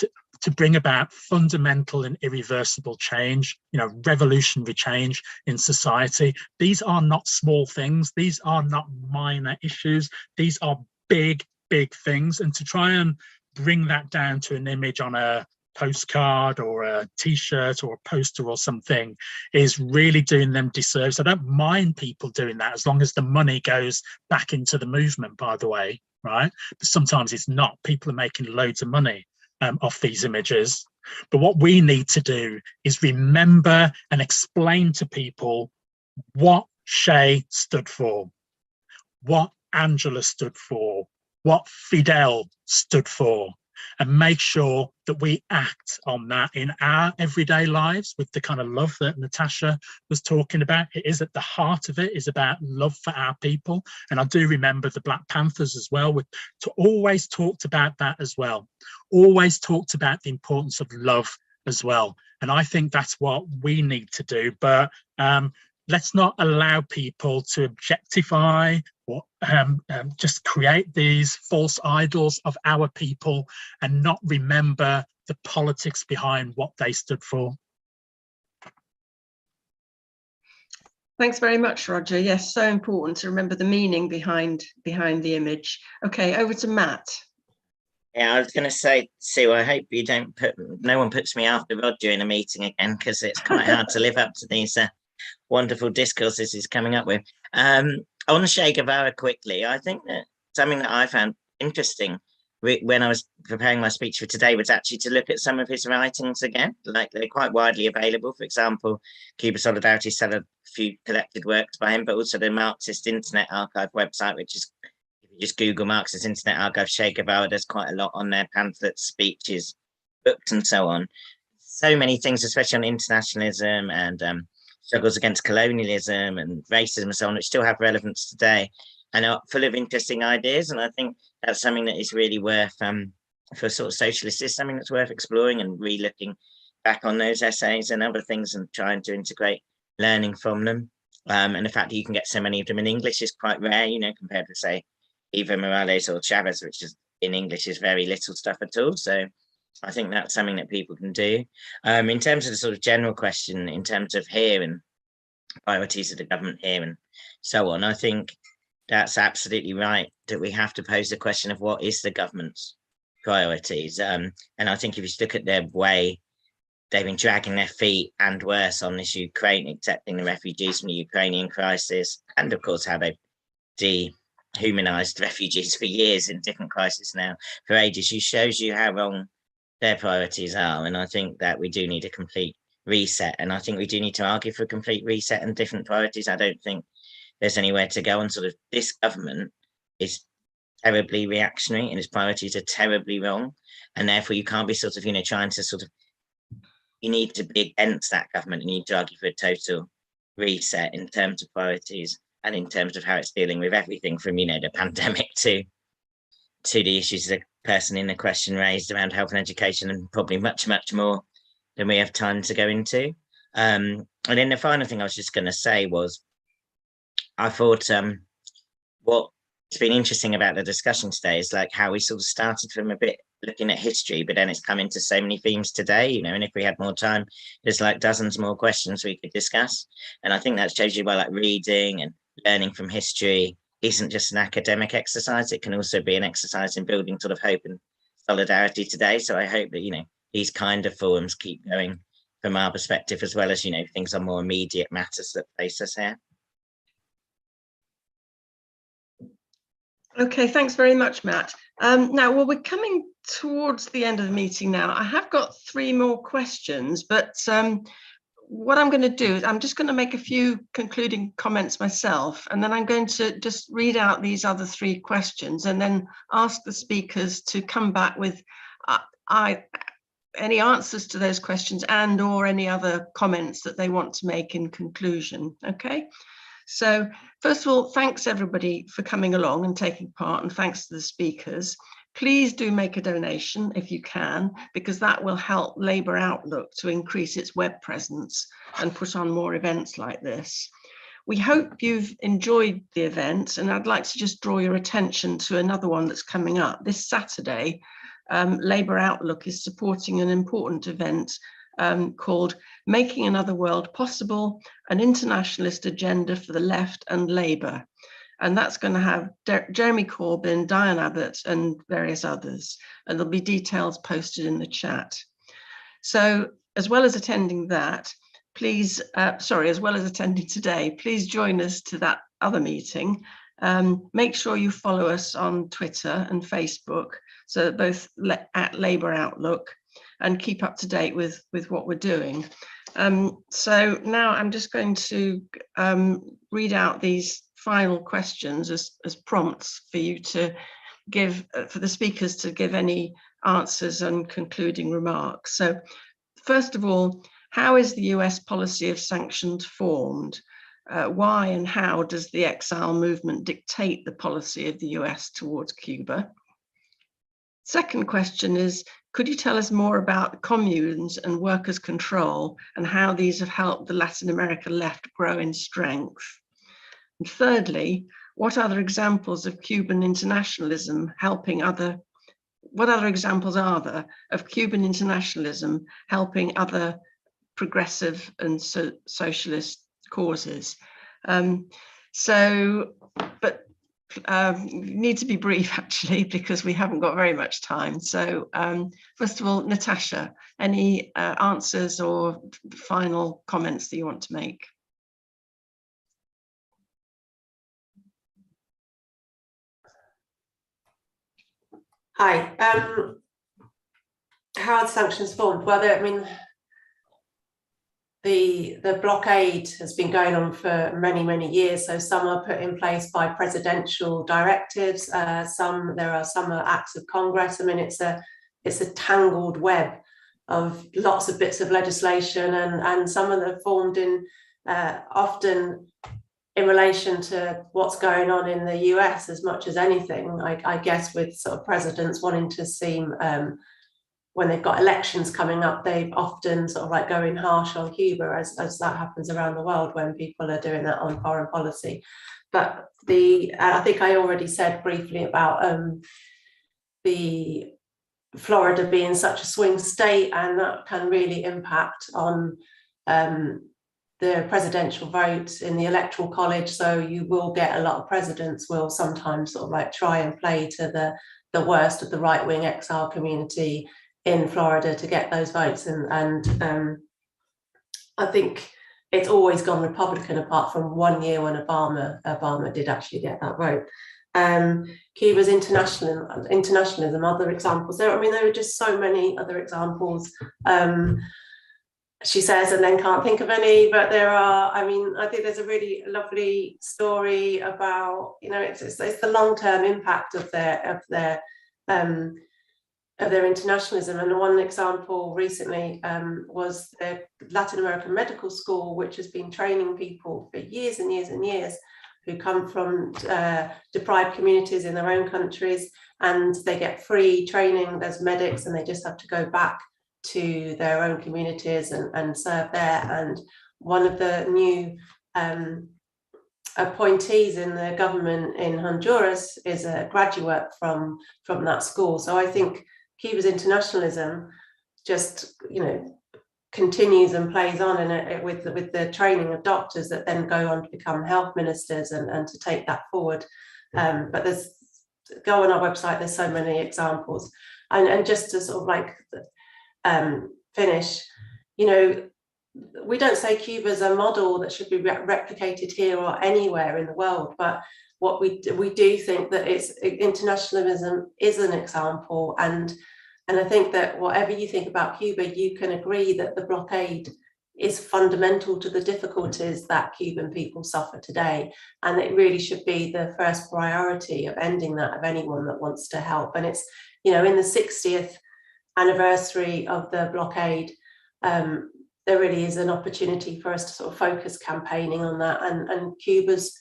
to bring about fundamental and irreversible change, revolutionary change in society. These are not small things. These are not minor issues. These are big, big things. And to try and bring that down to an image on a postcard or a t-shirt or a poster or something is really doing them disservice. I don't mind people doing that as long as the money goes back into the movement, by the way, right? But sometimes it's not. People are making loads of money off these images. But what we need to do is remember and explain to people what Che stood for, what Angela stood for, what Fidel stood for, and make sure that we act on that in our everyday lives with the kind of love that Natasha was talking about. It is at the heart of it, is about love for our people. And I do remember the Black Panthers as well, always talked about that as well, always talked about the importance of love as well. And I think that's what we need to do. But let's not allow people to objectify or just create these false idols of our people and not remember the politics behind what they stood for. Thanks very much, Roger. Yes, so important to remember the meaning behind the image. Okay, over to Matt. Yeah, I was going to say, Sue, I hope you don't no one puts me after Roger in a meeting again, because it's quite hard to live up to these wonderful discourses he's coming up with. On Che Guevara quickly, I think that something that I found interesting when I was preparing my speech for today was actually to look at some of his writings again. Like, they're quite widely available. For example, Cuba Solidarity had a few collected works by him, but also the Marxist Internet Archive website, which is, if you just Google Marxist Internet Archive Che Guevara, there's quite a lot on there, pamphlets, speeches, books, and so on. So many things, especially on internationalism and struggles against colonialism and racism and so on, which still have relevance today and are full of interesting ideas. And I think that's something that is really worth, for sort of socialists, is something that's worth exploring and re-looking back on those essays and other things and trying to integrate learning from them. And the fact that you can get so many of them in English is quite rare, compared to, say, Evo Morales or Chavez, which is in English is very little stuff at all. So I think that's something that people can do. In terms of the sort of general question, in terms of here and priorities of the government here and so on, I think that's absolutely right, that we have to pose the question of what is the government's priorities. And I think if you look at their way, they've been dragging their feet and worse on this Ukraine, accepting the refugees from the Ukrainian crisis, and of course how they've dehumanized refugees for years in different crises now for ages. It shows you how wrong their priorities are. And I think that we do need a complete reset. And I think we do need to argue for a complete reset and different priorities. I don't think there's anywhere to go. And sort of this government is terribly reactionary and its priorities are terribly wrong. And therefore you can't be sort of, trying to sort of, you need to be against that government. You need to argue for a total reset in terms of priorities and in terms of how it's dealing with everything from, the pandemic to the issues the person in the question raised around health and education, and probably much, much more than we have time to go into. And then the final thing I was just going to say was, I thought what's been interesting about the discussion today is like how we sort of started from a bit looking at history, but then it's come into so many themes today, and if we had more time, there's like dozens more questions we could discuss. And I think that shows you why like reading and learning from history isn't just an academic exercise. It can also be an exercise in building sort of hope and solidarity today. So I hope that, these kind of forums keep going from our perspective, as well as, things on more immediate matters that face us here. Okay, thanks very much, Matt. Now, well, we're coming towards the end of the meeting now. I have got 3 more questions, but what I'm going to do is I'm just going to make a few concluding comments myself, and then I'm going to just read out these other 3 questions and then ask the speakers to come back with any answers to those questions and or any other comments that they want to make in conclusion. Okay, so first of all, thanks everybody for coming along and taking part, and thanks to the speakers. Please do make a donation if you can, because that will help Labour Outlook to increase its web presence and put on more events like this. We hope you've enjoyed the event, and I'd like to just draw your attention to another one that's coming up this Saturday. Labour Outlook is supporting an important event called Making Another World Possible, an internationalist agenda for the left and Labour. And that's going to have Jeremy Corbyn, Diane Abbott, and various others. And there'll be details posted in the chat. So as well as attending that, please, as well as attending today, please join us to that other meeting. Make sure you follow us on Twitter and Facebook, so both at Labour Outlook, and keep up to date with what we're doing. So now I'm just going to read out these final questions as prompts for you to give, for the speakers to give any answers and concluding remarks. So first of all, how is the US policy of sanctions formed? Why and how does the exile movement dictate the policy of the US towards Cuba? Second question is, could you tell us more about communes and workers' control and how these have helped the Latin America left grow in strength? And thirdly, what other examples of Cuban internationalism helping what other examples are there of Cuban internationalism helping other progressive and socialist causes? Need to be brief actually, because we haven't got very much time. So first of all, Natasha, any answers or final comments that you want to make? Hi. How are the sanctions formed? Well, I mean, the blockade has been going on for many, many years. So some are put in place by presidential directives. Some are acts of Congress. I mean, it's a tangled web of lots of bits of legislation, and some of them formed in often in relation to what's going on in the US as much as anything. I guess with sort of presidents wanting to seem, when they've got elections coming up, they often sort of like going harsh on Cuba, as that happens around the world when people are doing that on foreign policy. But I think I already said briefly about the Florida being such a swing state, and that can really impact on the presidential vote in the electoral college. So you will get a lot of presidents will sometimes sort of like try and play to the worst of the right-wing exile community in Florida to get those votes. And I think it's always gone Republican, apart from 1 year when Obama did actually get that vote. Cuba's internationalism, other examples. There are just so many other examples. She says, and then can't think of any, but there are. I mean, I think there's a really lovely story about, it's the long-term impact of their internationalism. And one example recently was the Latin American Medical School, which has been training people for years and years and years who come from deprived communities in their own countries, and they get free training as medics, and they just have to go back to their own communities and serve there. And one of the new appointees in the government in Honduras is a graduate from that school. So I think Cuba's internationalism just continues and plays on in it with the training of doctors that then go on to become health ministers and to take that forward. But go on our website, there's so many examples. And just to sort of like finish, we don't say Cuba's a model that should be replicated here or anywhere in the world, but what we do think that internationalism is an example, and I think that whatever you think about Cuba, you can agree that the blockade is fundamental to the difficulties that Cuban people suffer today, and it really should be the first priority of ending that of anyone that wants to help. And it's in the 60th anniversary of the blockade, there really is an opportunity for us to sort of focus campaigning on that, and Cuba's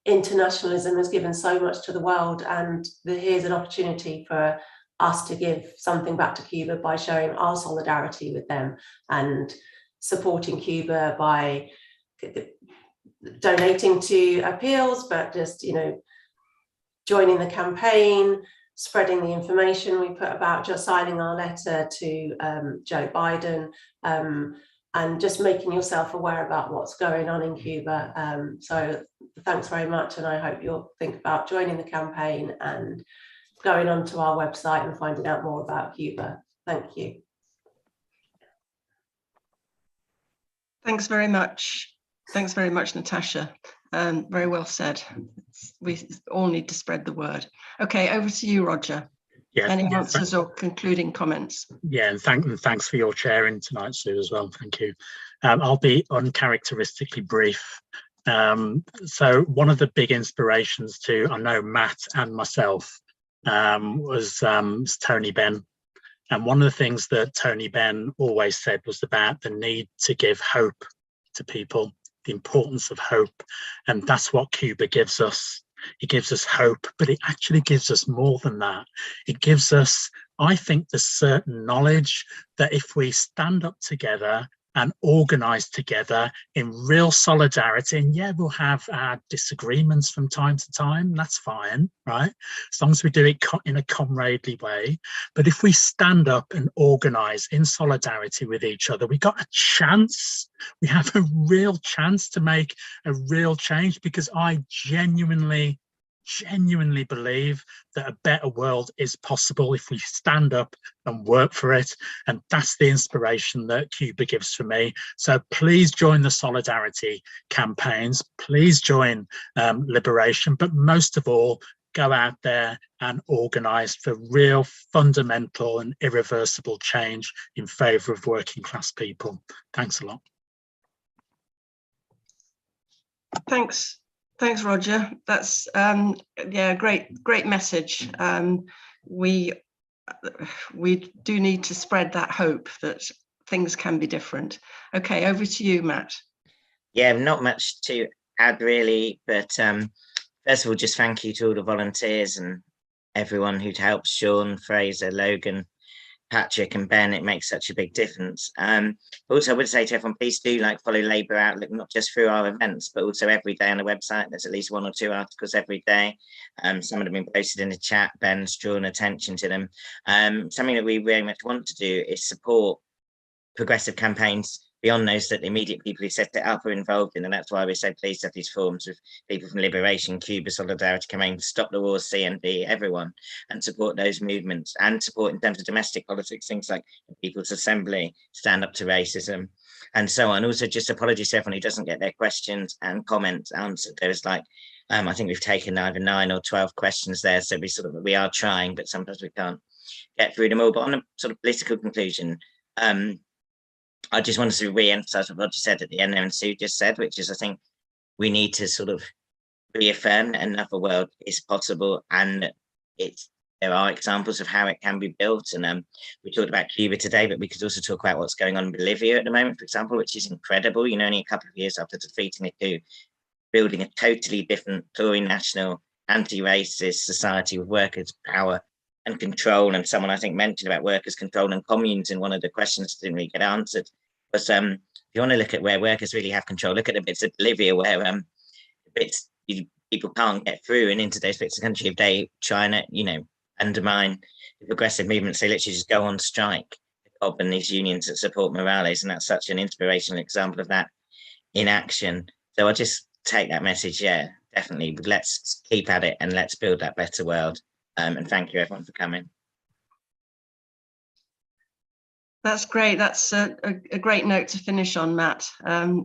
internationalism has given so much to the world, and here's an opportunity for us to give something back to Cuba by showing our solidarity with them and supporting Cuba by donating to appeals, but just joining the campaign, spreading the information we put about, just signing our letter to Joe Biden, and just making yourself aware about what's going on in Cuba. So thanks very much, and I hope you'll think about joining the campaign and going onto our website and finding out more about Cuba. Thank you. Thanks very much. Thanks very much, Natasha. Very well said. We all need to spread the word. Okay, over to you, Roger. Yeah, Any answers or concluding comments? Yeah, and thanks for your chairing tonight, Sue, as well. Thank you. I'll be uncharacteristically brief. So one of the big inspirations to, I know, Matt and myself was Tony Benn. And one of the things that Tony Benn always said was about the need to give hope to people, the importance of hope. And that's what Cuba gives us. It gives us hope, but it actually gives us more than that. It gives us, I think, the certain knowledge that if we stand up together and organize together in real solidarity, and yeah, we'll have our disagreements from time to time, that's fine, right? As long as we do it in a comradely way. But if we stand up and organize in solidarity with each other, we got a chance. We have a real chance to make a real change, because I genuinely believe that a better world is possible if we stand up and work for it. And that's the inspiration that Cuba gives for me. So please join the solidarity campaigns, please join Liberation, but most of all, go out there and organize for real fundamental and irreversible change in favor of working class people. Thanks a lot. Thanks, Roger. That's yeah, great message. We do need to spread that hope that things can be different. Okay, over to you, Matt. Yeah, not much to add really, but first of all, just thank you to all the volunteers and everyone who'd helped, Sean, Fraser, Logan, Patrick and Ben. It makes such a big difference. Also, I would say to everyone, please do follow Labour Outlook, not just through our events, but also every day on the website. There's at least 1 or 2 articles every day. Some of them have been posted in the chat. Ben's drawn attention to them. Something that we very much want to do is support progressive campaigns beyond those that the immediate people who set it up are involved in, and that's why we're so pleased to have these forums with people from Liberation, Cuba, Solidarity, Campaign, Stop the Wars, CND, everyone, and support those movements, and support in terms of domestic politics, things like the People's Assembly, Stand Up to Racism, and so on. Also, just apologies to everyone who doesn't get their questions and comments answered. There's I think we've taken either 9 or 12 questions there, so we are trying, but sometimes we can't get through them all. But on a sort of political conclusion, I just wanted to re-emphasize what Roger said at the end there, and Sue just said, which is, I think we need to sort of reaffirm that another world is possible, and there are examples of how it can be built. And we talked about Cuba today, but we could also talk about what's going on in Bolivia at the moment, for example, which is incredible. You know, only a couple of years after defeating a coup, building a totally different plurinational, anti-racist society with workers' power and control. And someone I think mentioned about workers' control and communes in one of the questions that didn't really get answered. But if you want to look at where workers really have control, look at the bits of Bolivia where people can't get through and into those bits of the country if they try and, undermine the progressive movements. They literally just go on strike, and these unions that support Morales, and that's such an inspirational example of that in action. So I'll just take that message, yeah, definitely. Let's keep at it and let's build that better world. And thank you everyone for coming. That's great. That's a great note to finish on, Matt.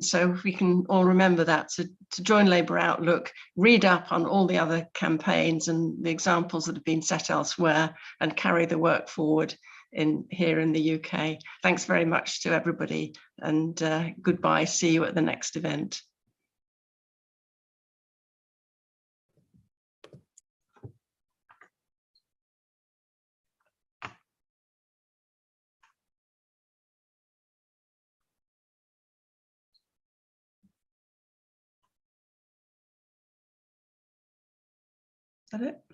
So if we can all remember that, to join Labour Outlook, read up on all the other campaigns and the examples that have been set elsewhere, and carry the work forward here in the UK. Thanks very much to everybody, and goodbye. See you at the next event. Is that it?